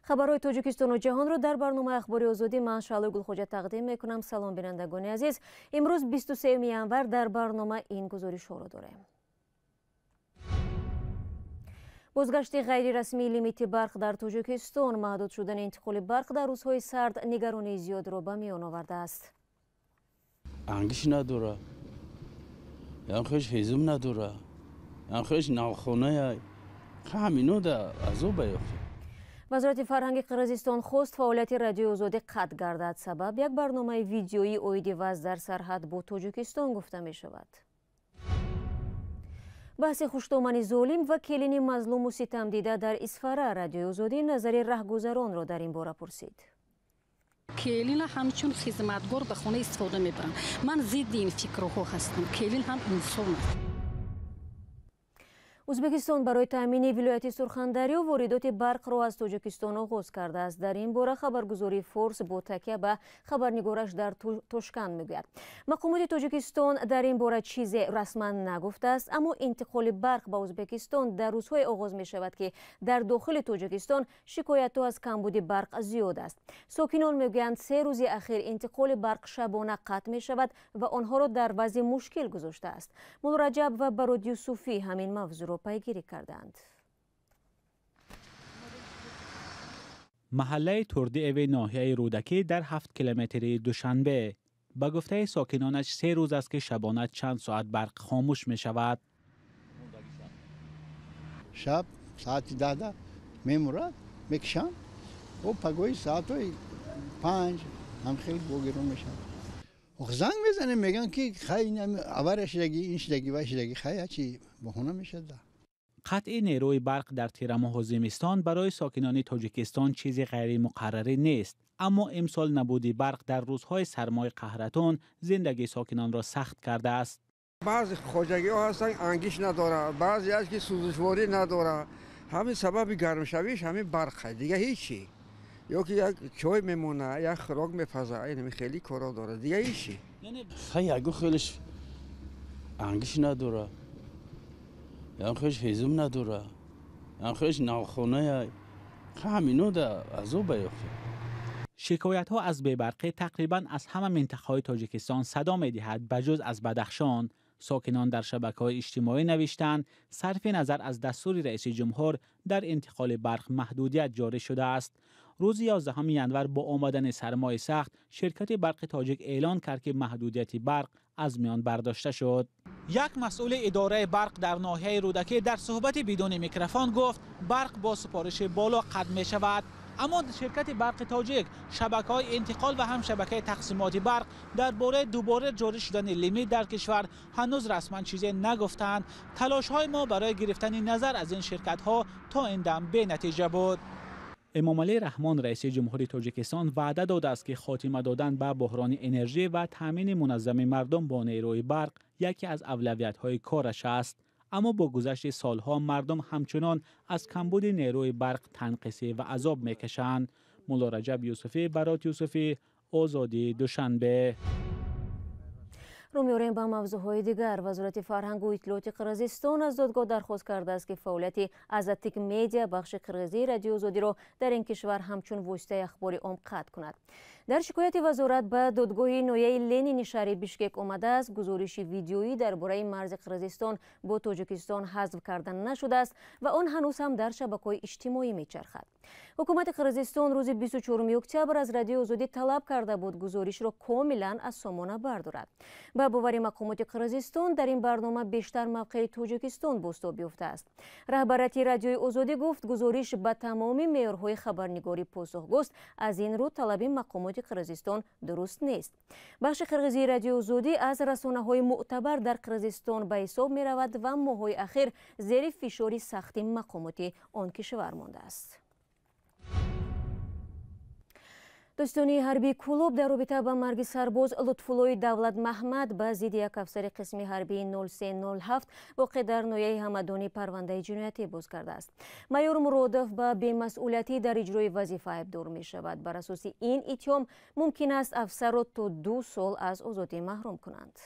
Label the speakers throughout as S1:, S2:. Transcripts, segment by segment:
S1: خبرهای تاجیکستان و جهان رو در برنامه اخباری آزادی من شعله گلخوجه تقدیم میکنم. سلام بینندگان عزیز. امروز 23 ینور در برنامه این گزارش ها رو داریم. بازگشت غیر رسمی لیمیت برق در تاجیکستان، محدود شدن انتقال برق در روزهای سرد نگرانی زیاد را به میان آورده است.
S2: انگیش نداره، خوش هیزم نداره، خوش ناخونه همینو در عذاب بیفته.
S1: وزارت فرهنگ قرقیزستان خواست فعالیت رادیو آزادی قطع گردد. سبب یک برنامه ویدیویی اویدی وضع در سرحد با تاجیکستان گفته می شود. بحث خوشتامنی ظالم و کلین مظلوم و ستم دیده در اسفره، رادیو آزادی نظر رهگذران را در این باره پرسید.
S3: کلین همچون خدمتگار به خانه استفاده میبرن. من ضد این فکرها هستم. کلین هم انسان است.
S1: ازبکستان برای تامین ولایت سرخندریا واردات برق را از تاجیکستان آغاز کرده است. در این باره خبرگزاری فورس با تکیه به خبرنگارش در توشکند میگوید. مقامات تاجیکستان در این باره چیزی رسما نگفته است، اما انتقال برق به ازبکستان در روزهای آغاز می شود که در داخل تاجیکستان شکایت از کمبود برق زیاد است. ساکنان میگویند 3 روز اخیر انتقال برق شبانه قطع می شود و آنها را در وضع مشکل گذاشته است. مولا رجب و براد یوسفی همین موضوع را پیگیری کردند.
S4: محله تردی اوی ناحیه رودکی در 7 کیلومتری دوشنبه به گفته ساکنانش 3 روز است که شبانه چند ساعت برق خاموش می شود.
S5: شب ساعت 10 میمورد میکشن و پگوی ساعت 5 هم خیلی بگیرون میشن. زنگ میزنه میگن که خیلی اولش شدگی این شدگی و شدگی خیلی چی بهونه میشه.
S4: قطع نیروی برق در تیر ماه زمستان برای ساکنان تاجیکستان چیزی غیر مقرری نیست، اما امسال نبود برق در روزهای سرمای قهرتان زندگی ساکنان را سخت کرده است.
S6: بعضی خواجگی ها هستن انگیش نداره، بعضی از که سوزشواری نداره. همین سبب گرم شویش همین برق دیگه هیچی. یا که یک چای میمونه، یک خوراک میپزه، این خیلی کارا داره دیگه هیچی.
S2: یعنی خیلیش انگیش نداره، خوش هیزم نداره، خوش ناخونه همینو در عذاب بیفته.
S4: شکایت ها از بی‌برقی تقریبا از همه منطقه‌های تاجیکستان صدا می‌دهد. بجز از بدخشان، ساکنان در شبکه‌های اجتماعی نوشتند صرف نظر از دستور رئیس جمهور در انتقال برق محدودیت جاری شده است. روز 11 ینور با آمدن سرمای سخت، شرکت برق تاجیک اعلان کرد که محدودیت برق از میان برداشته شد. یک مسئول اداره برق در ناحیه رودکی در صحبت بدون میکروفون گفت برق با سپارش بالا قطع می شود، اما شرکت برق تاجیک شبکه‌های انتقال و هم شبکه تقسیمات برق درباره دوباره جاری شدن لیمیت در کشور هنوز رسما چیزی نگفتند. تلاش‌های ما برای گرفتن نظر از این شرکت‌ها تا این دم بی نتیجه بود. امامعلی رحمان رئیس جمهوری تاجیکستان وعده داده است که خاتمه دادن به بحران انرژی و تامین منظم مردم با نیروی برق یکی از اولویت‌های کارش است، اما با گذشت سالها مردم همچنان از کمبود نیروی برق تنقیصی و عذاب میکشند. مولا رجب یوسفی، برات یوسفی، آزادی، دوشنبه.
S1: رو می‌آوریم به موضوعهای دیگر. وزارت فرهنگ و اطلاعات قرقیزستان از دادگاه درخواست کرده است که فعالیت ازاتیک میدیا بخش قرقیزی رادیو آزادی را در این کشور همچون واسطه اخباری عام قطع کند. در شکایت وزارت به دادگاه نویه لنین شهر بیشکک آمده است گزارش ویدیویی درباره مرز قرقیزستان با تاجیکستان حذف کردن نشده است و آن هنوز هم در شبکه‌های اجتماعی میچرخد. حکومت قرقیزستان روز 24 اکتبر از رادیو آزادی طلب کرده بود گزارش را کاملا از سامانه بردارد. با باور مقامات قرقیزستان در این برنامه بیشتر موقع تاجیکستان بازتاب یافته است. رهبری رادیوی آزادی گفت گزارش به تمامی معیارهای خبرنگاری پاسخگوست، از این رو طلب مقامات قرقیزستان درست نیست. بخش قرقیزی رادیو آزادی از رسانه‌های معتبر در قرقیزستان به حساب می رود و ماه‌های اخیر زیر فشار سخت مقامات آن کشور مانده است. دوستانی حربی کلوب در رابطه با مرگ سرباز لطفالله دولت محمد به ضد یک افسر قسمی حربی 0307 واقع در ناحیه همدانی پرونده جنایتی باز کرده است. مایور مرادف به بی‌مسئولیتی در اجرای وظیفه ابدار می شود. بر اساس این اتهام ممکن است افسر را تا 2 سال از آزادی محروم کنند.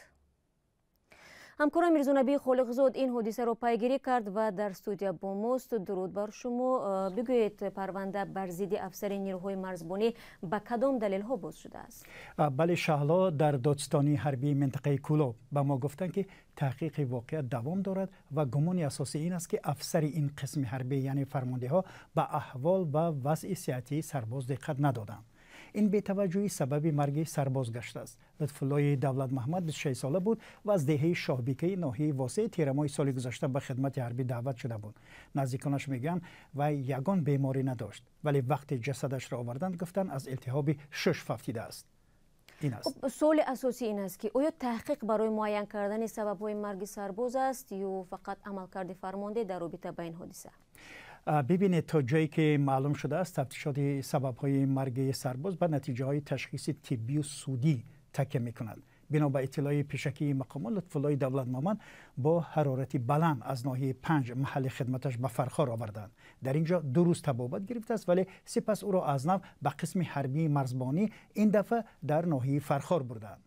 S1: همکارم میرزونبی خالقزاد این حادثه را پیگیری کرد و در استودیو با ماست. درود بر شما. بگویید پرونده بر ضد افسر نیروهای مرزبانی به کدام دلیل ها باز شده است؟
S7: بله شهلا در دادستانی حربی منطقه کولو به ما گفتند که تحقیق واقعیت دوام دارد و گمان اساسی این است که افسر این قسم حربی یعنی فرمانده ها به احوال و وضع صحتی سرباز دقت ندادند. این بی‌توجهی سبب مرگ سرباز گشته است. لطفالله دولت محمد 26 ساله بود و از دهه شاهبیکه ناحیه واسه تیر ماه سال گذشته به خدمت حربی دعوت شده بود. نزدیکانش میگن و یگان بیماری نداشت، ولی وقتی جسدش را آوردند گفتند از التهاب شش ففتیده است. این است.
S1: سوال اساسی این است که آیا تحقیق برای معین کردن سبب‌های مرگ سرباز است یا فقط عملکرد فرمانده در رابطه با این حادثه؟
S7: ببینید تا جایی که معلوم شده است تفتیشات سبب‌های مرگ سرباز به نتیجه‌های تشخیص طبی و سودی تکیه می‌کند. بنا به اطلاع پیشکی مقامات لطفالله دولت محمد با حرارتی بلند از ناحیه 5 محل خدمتش به فرخار آوردند. در اینجا 2 روز تبابت گرفته است، ولی سپس او را از نو به قسم حربی مرزبانی این دفعه در ناحیه فرخار بردند.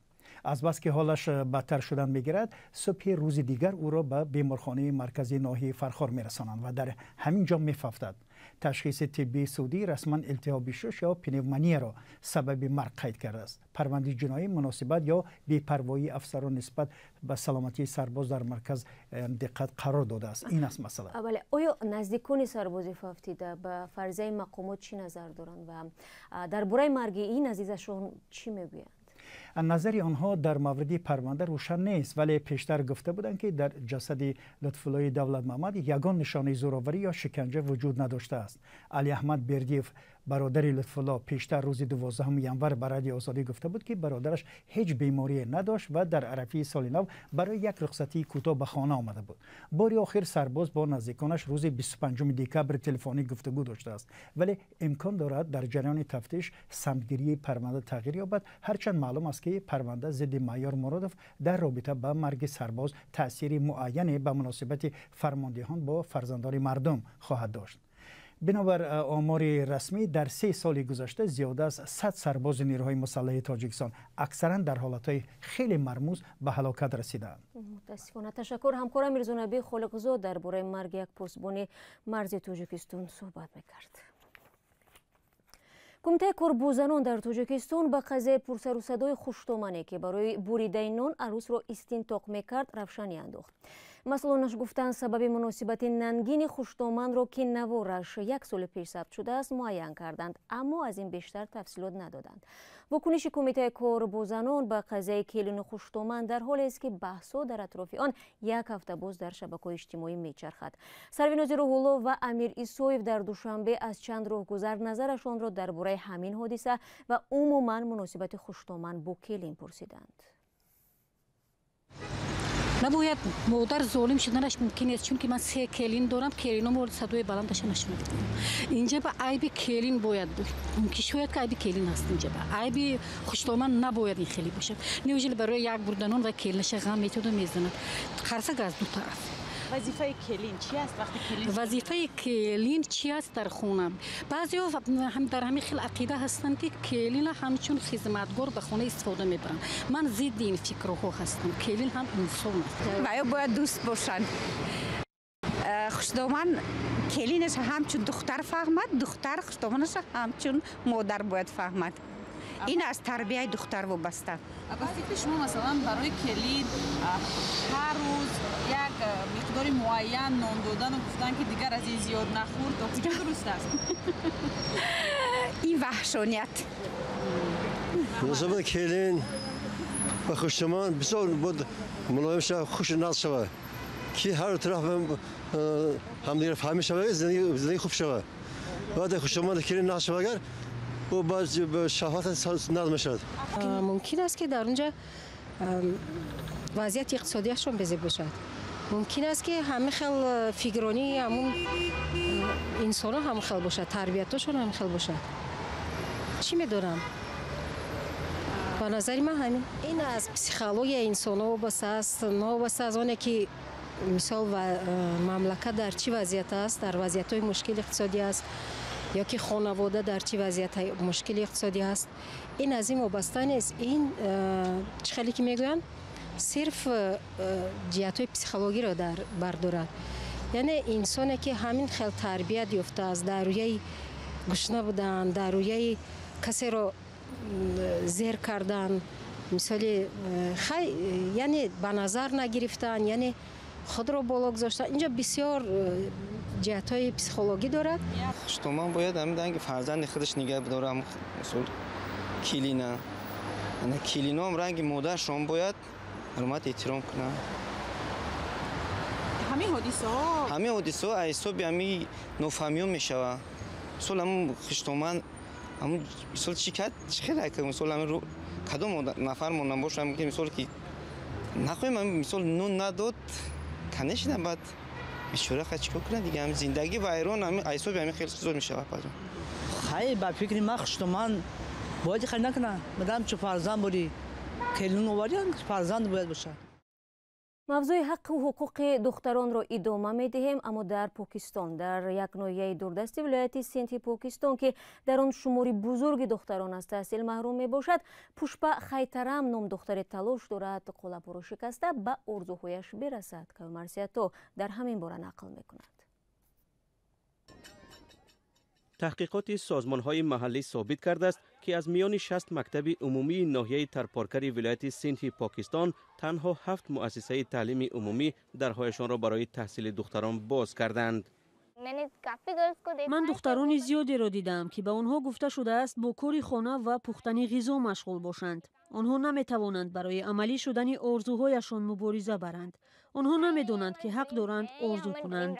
S7: از بس که حالش بدتر شدن میگیرد صبح روز دیگر او را به بیمارخانه مرکزی ناحیه فرخار میرسانند و در همین جا میفافتد. تشخیص طبی سعودی رسما التهاب شش یا پنومونیا را سبب مرگ قید کرده است. پرونده جنایی مناسبت یا بی‌پروایی افسران نسبت به سلامتی سرباز در مرکز دقت قرار داده است. این است مسئله.
S1: بله، آیا نزدیکان سرباز فافتیده به فرضیه مقامات چی نظر دارند و درباره مرگ این عزیزشون چی میگویند؟
S7: نظر آنها در مورد پرونده روشن نیست، ولی پیشتر گفته بودند که در جسد لطفالله دولت محمد یگان نشانه زوراوری یا شکنجه وجود نداشته است. علی احمد بردیف برادر لطفالله پیشتر روز 12 ینور به رادیو آزادی گفته بود که برادرش هیچ بیماری نداشت و در عرفه سال نو برای یک رخصتی کوتاه به خانه آمده بود. باری آخر سرباز با نزدیکانش روز 25 دکبر تلفنی گفتگو داشته است، ولی امکان دارد در جریان تفتیش سمتگیری پرونده تغییر یابد، هرچند معلوم است که پرونده ضد معیار مرادف در رابطه با مرگ سرباز تأثیر معینی به مناسبت فرماندهان با فرزندان مردم خواهد داشت. بنابر آمار رسمی در 3 سال گذشته زیاده از 100 سرباز نیروهای مسلح تاجیکستان اکثرا در حالتهای خیلی مرموز به هلاکت رسیدند.
S1: متاسفانه. تشکر. همکارم میرزونبی خالقزاد درباره مرگ یک پاسبان مرز تاجیکستان صحبت میکرد. کمیته کاربوزنان در تاجیکستان به قضیه پرسر و صدای خوشتومانی که برای بریده نان عروس را استنتاق میکرد روشنی انداخت. مسئولانش گفتند سبب مناسبت ننگین خوشتومن را که نوارش 1 سال پیش ثبت شده است معین کردند، اما از این بیشتر تفصیلات ندادند. واکنش کمیته کاربوزنان به قضیه کیلین خوشتومن در حالی است که بحث‌ها در اطراف آن 1 هفته باز در شبکه‌های اجتماعی میچرخد. سرویناز روح‌الله و امیر ایسویف در دوشنبه از چند راهگذر نظرشان را درباره همین حادثه و عموما مناسبت خوشتومن با کیلین پرسیدند.
S3: نباید مادر ظالم شدنش ممکن است، چون که من 3 کلین دارم، کلینم مورد صدای بلندش نشون میدم. اینجا به عیب کلین باید بود، ممکن شاید که عیب کلین هست، اینجا به عیب خوشتومن نباید این خیلی باشه. نیوجل برای یک بردنان و کلینش غم میتونه میزنه خرسک از دو طرف.
S8: وظیفه کلین چی است وقتی کلین؟
S3: وظیفه کلین چی است در خونه؟ بعضی هم در همین خیلی عقیده هستن که کلین همچون خدمتگار به خونه استفاده میبرن. من ضد این فکرها هستم. کلین هم انسان است.
S8: باید دوست باشن. خوشتومن کلینش همچون دختر فهمد، دختر خوشتومنش همچون مادر باید فهمد. این از تربیت دختر وابسته. فکر شما مثلا برای کلید هر روز یک مقدار معین نان دادن و گفتن که دیگر از این زیاد نخور تا کجا درست است؟ این وحشانیت.
S9: مناسبت کلین و خوشتومن بسیار بود ملایم شود، خوش ناز شود که هر طرف هم دیگر فهمی شود، زندگی خوب شود. بعد خوشتومن کلین ناز شود اگر و باز به شهوت نظم شد.
S10: ممکن است که در اونجا وضعیت اقتصادیشون بزرگ باشد. ممکن است که همه خیل فکرانی همون انسان ها هم خیل باشد، تربیتشون هم خیل باشد. چی میدونم؟ به نظر من همین. این از پسیخولوژی انسان ها وابسته است، وابسته از آنه که مثال و مملکت در چی وضعیت است، در وضعیت های مشکل اقتصادی است، یا که خانواده در چی وضعیت مشکل اقتصادی است. این از این وابسته نیست. این چه خیلی که میگوین صرف جهت‌های پسیکولوژی را در بر دارد. یعنی انسانی که همین خیلی تربیت یافته است، در روی گشنه بودن، در روی کسی را زیر کردن، مثال یعنی به نظر نگرفتن، یعنی خود را بالا گذاشتن، اینجا بسیار جهت‌های پسیکولوژی دارد.
S11: شما باید همین که فرزند خودش نگه بداره، مثلا کلینا، یعنی کلینا هم رنگ مادر شما باید حرمت احترام کنه. همه حادثه ها حساب همین نفهمی میشوه. مثلا همون خشتومن همون مثلا چیکار چخیره که مثلا همین کدوم نفر مونم باشم که مثلا که نخواهیم همین مثلا نون نداد کنش نبود بیچاره خواهد چیکار کنه دیگه. هم زندگی و ایران همین حساب همین خیلی زور میشوه.
S12: خیلی با فکر ما خشتومن باید خیلی نکنه. مدام چه فرزند بودی کلون آوریان فرزند باید باشه.
S1: موضوع حق و حقوق دختران را ادامه می‌دهیم، اما در پاکستان در یک ناحیه دوردست ولایت سندھ پاکستان که در آن شماری بزرگ دختران از تحصیل محروم میباشد، پوشپا خیترم نام دختر تلاش دارد قلاب را شکسته به آرزوهایش برسد که مرسیتو در همین باره نقل میکند.
S13: تحقیقات سازمان‌های محلی ثابت کرده است که از میان 60 مکتب عمومی ناحیه ترپارکر ولایت سندھ پاکستان تنها 7 مؤسسه تعلیم عمومی درهایشان را برای تحصیل دختران باز کردند.
S14: من دختران زیادی را دیدم که به آنها گفته شده است با کار خانه و پختن غذا مشغول باشند. آنها نمیتوانند برای عملی شدن آرزوهایشان مبارزه برند. آنها نمیدانند که حق دارند آرزو کنند.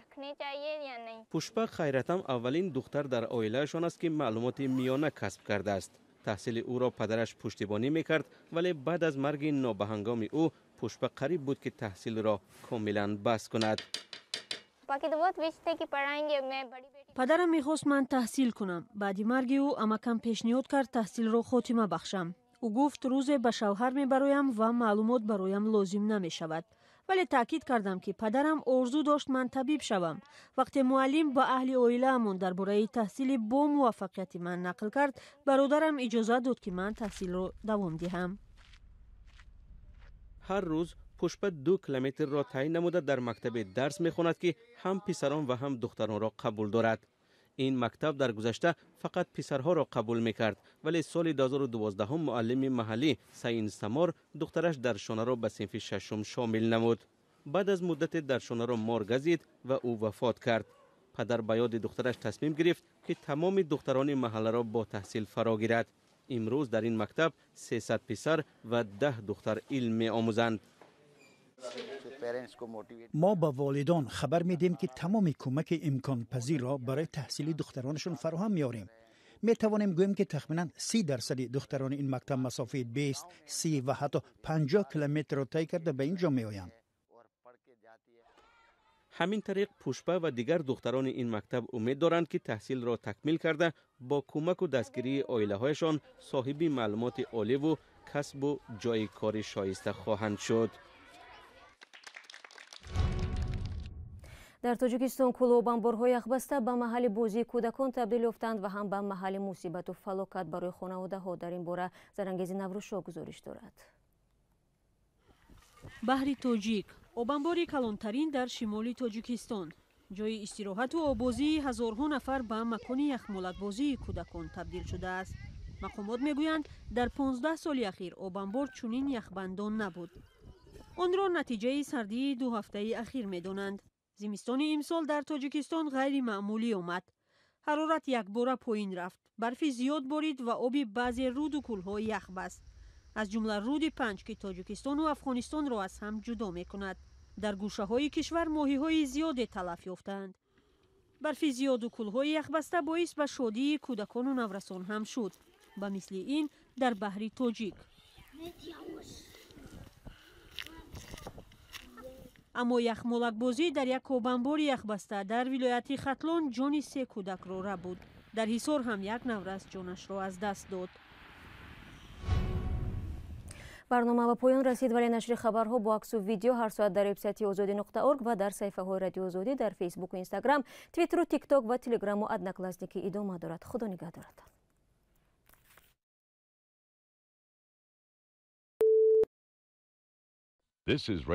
S13: پوشپا خیرتم اولین دختر در عائلهشان است که معلومات میانه کسب کرده است. تحصیل او را پدرش پشتیبانی میکرد، ولی بعد از مرگ نابهنگام او پوشپا قریب بود که تحصیل را کاملا بس کند.
S14: پدرم میخواست من تحصیل کنم. بعد مرگ او امکم پیشنهاد کرد تحصیل را خاتمه بخشم. او گفت روز به شوهر میبرایم و معلومات برایم لازم نمیشود. ولی تاکید کردم که پدرم آرزو داشت من طبیب شوم. وقتی معلم با اهل عائله‌مان درباره تحصیل با موفقیت من نقل کرد، برادرم اجازه داد که من تحصیل را دوام دهم.
S13: هر روز پوشپا 2 کیلومتر را طی نموده در مکتب درس میخواند که هم پسران و هم دختران را قبول دارد. این مکتب در گذشته فقط پسرها را قبول میکرد، ولی سال 2012 معلم محلی سعین سمار دخترش در شانه را به صنف 6 شامل نمود. بعد از مدت در شانه را مار گزید و او وفات کرد. پدر به یاد دخترش تصمیم گرفت که تمام دختران محله را با تحصیل فرا گیرد. امروز در این مکتب 300 پسر و 10 دختر علم می آموزند.
S7: ما با والدان خبر میدیم که تمام کمک امکان پذیر را برای تحصیل دخترانشون فراهم میاریم. می توانیم گوییم که تقریباً 30% دختران این مکتب مسافت 20، 30 و حتی 50 کیلومتر را طی کرده به اینجا می آیند.
S13: همین طریق پوشپا و دیگر دختران این مکتب امید دارند که تحصیل را تکمیل کرده با کمک و دستگیری عائله‌هایشان صاحب معلومات عالی و کسب و جای کار شایسته خواهند شد.
S1: در تاجیکستان کلوبانبورهای یخبسته به محل بازی کودکان تبدیل یافتند و هم به محل مصیبت و فلاکت برای خانواده‌ها. در این باره زرانگیز نوروشا گزارش دارد.
S14: بحر تاجیک، آبانباری کلانترین در شمال تاجیکستان، جای استراحت و آبازی هزارها نفر به مکان یخمالک بازی کودکان تبدیل شده است. مقامات میگویند در 15 سال اخیر آبانبار چنین یخبندان نبود. آن را نتیجه سردی 2 هفته اخیر میدانند. زمستان امسال در تاجیکستان غیر معمولی آمد. حرارت یک باره پایین رفت. برف زیاد بارید و آب بعضی رود و کوه‌ها یخ بست. از جمله رود 5 که تاجیکستان و افغانستان را از هم جدا می‌کند. در گوشه‌های کشور ماهی‌های زیاد تلف یافتند. برف زیاد و کوه‌های یخ بسته باعث به شادی کودکان و نورسان هم شد. به مثل این در بحر تاجیک. اما یخمالک بازی در یک آبانبار یخبسته در ولایت ختلان جان 3 کودک را بود. در حصار هم یک نورس جانش را از دست داد.
S1: برنامه به پایان رسید، ولی نشر خبرها با عکس و ویدیو هر ساعت در وبسایت azadi.org و در صفحه های رادیو آزادی در فیسبوک و اینستاگرام، توییتر و تیک تاک و تلگرام و ادنکلاسنیکی ادامه دارد. خدا نگهدارتان.
S15: This is